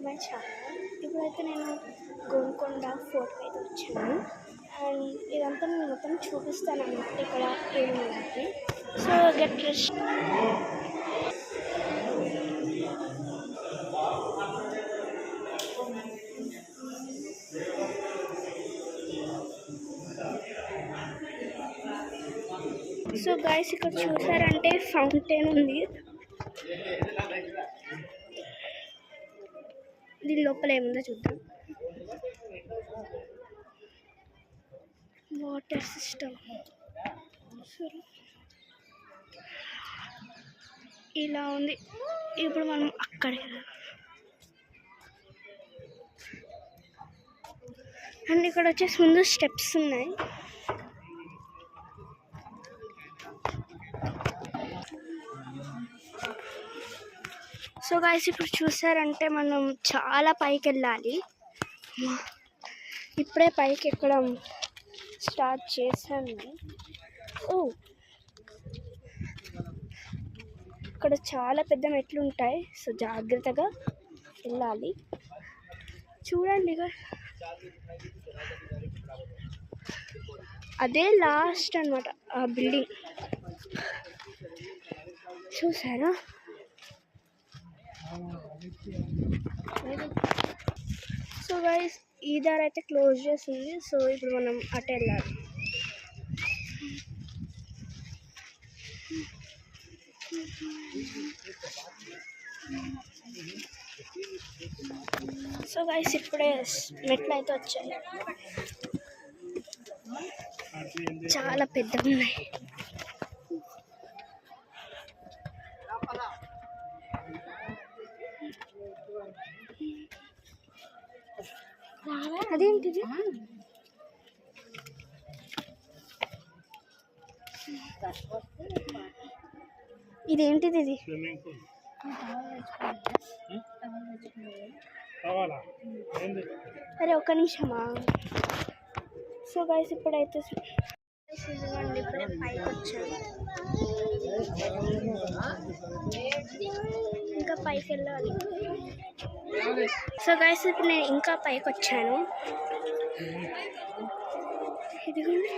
My channel. ఇప్పుడైతే నేను గోల్కొండ ఫోర్ట్కి అయితే వచ్చాను. అండ్ ఇదంతా నేను మొత్తం చూపిస్తాను అన్నమాట ఇక్కడ ఏముందంటే. So get rest. So guys ఇక్కడ చూసారంటే ఫౌంటైన్ ఉంది. దీని లోపల ఏముందో చూద్దాం. వాటర్ సిస్టమ్ ఇలా ఉంది. ఇప్పుడు మనం అక్కడికి వెళ్ళాం. అండ్ ఇక్కడ వచ్చేసి ముందు స్టెప్స్ ఉన్నాయి. సో గైస్ ఇప్పుడు చూసారంటే మనం చాలా పైకి వెళ్ళాలి. ఇప్పుడే పైకి ఎక్కడం స్టార్ట్ చేశాను. ఇక్కడ చాలా పెద్ద మెట్లు ఉంటాయి. సో జాగ్రత్తగా వెళ్ళాలి. చూడండి అదే లాస్ట్ అన్నమాట ఆ బిల్డింగ్. చూసారా? సో గైస్ ఈ దారి అయితే క్లోజ్ చేసింది. సో ఇప్పుడు మనం అటు వెళ్ళాలి. సో గైస్ ఇప్పుడే మెట్లు అయితే వచ్చాయి. చాలా పెద్దగా ఉన్నాయి. అదేంటిది? ఇదేంటిది? ఇది అరే ఒక్క నిమిషమా. సో గైస్ ఇప్పుడైతే ఇప్పుడే పైకి వచ్చాను. ఇంకా పైకి వెళ్ళాలి. సో గైస్ ఇప్పుడు నేను ఇంకా పైకి వచ్చాను. ఇదిగోండి.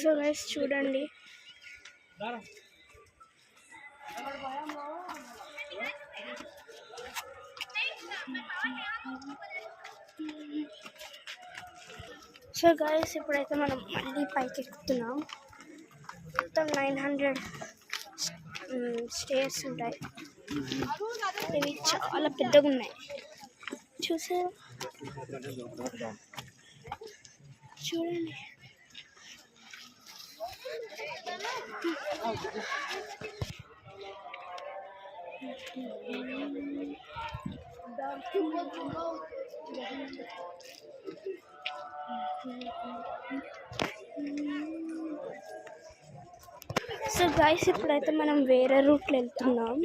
సో గైస్ చూడండి. సో గైస్ ఇప్పుడైతే మనం మళ్ళీ పైకి ఎక్కుతున్నాం. మొత్తం 900 స్టేర్స్ ఉంటాయి. ఇవి చాలా పెద్దగా ఉన్నాయి. చూసారా? చూడండి. సో గైస్ ఇప్పుడైతే మనం వేరే రూట్లో వెళ్తున్నాం.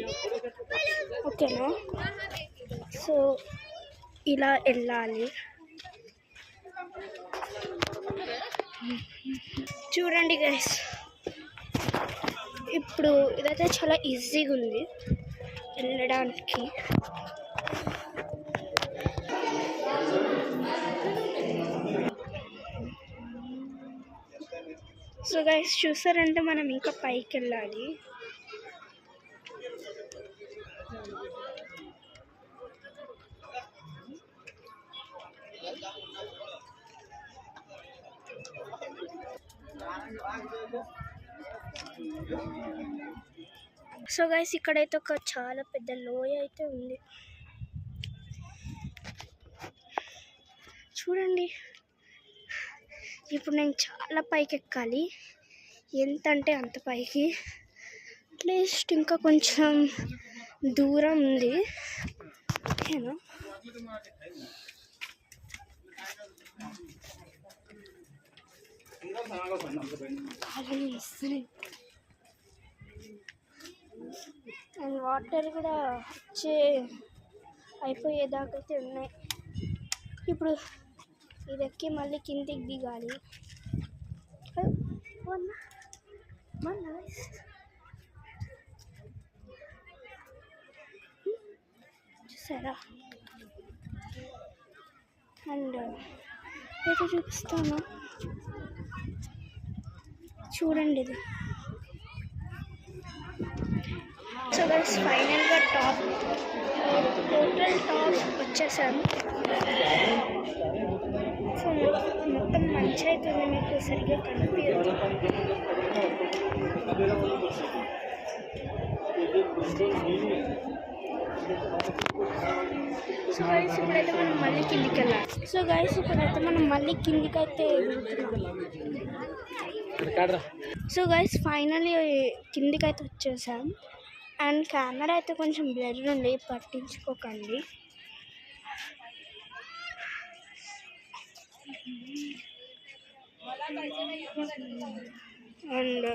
ఓకేనా? సో ఇలా వెళ్ళాలి. చూడండి గైస్ ఇప్పుడు ఇదైతే చాలా ఈజీగా ఉంది వెళ్ళడానికి. సో గైస్ చూసారంటే మనం ఇంకా పైకి వెళ్ళాలి. సో గైస్ ఇక్కడైతే ఒక చాలా పెద్ద లోయ అయితే ఉంది. చూడండి. ఇప్పుడు నేను చాలా పైకి ఎక్కాలి. ఎంత అంటే అంత పైకి. అట్లీస్ట్ ఇంకా కొంచెం దూరం ఉంది. ఓకేనా? అండ్ వాటర్ కూడా అయిపోయేదాకైతే ఉన్నాయి. ఇప్పుడు ఇది ఎక్కి మళ్ళీ కిందికి దిగాలి. చూసారా? అండ్ అయితే చూపిస్తాను, చూడండి ఇది. సో గైస్ ఫైనల్గా టోటల్ టాప్ వచ్చేసాను. సో మొత్తం మంచి అవుతుంది, మీకు సరిగ్గా కనిపించదు. సో గైస్ ఇప్పుడైతే మనం మళ్ళీ కిందికి వెళ్ళాలి. సో గైస్ ఫైనల్లీ కిందికి అయితే వచ్చేసాం. అండ్ కెమెరా అయితే కొంచెం బ్లర్ ఉంది, పట్టించుకోకండి. అండ్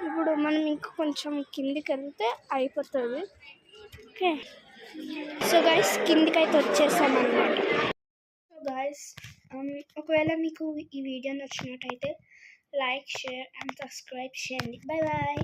ఇప్పుడు మనం ఇంకా కొంచెం కిందికి వెళ్తే అయిపోతుంది. ఓకే, సో గైస్ కిందికి అయితే వచ్చేసాం అన్నమాట. సో గైస్ ఒకవేళ మీకు ఈ వీడియో నచ్చినట్టయితే లైక్, షేర్ అండ్ సబ్స్క్రైబ్ చేయండి. Bye bye.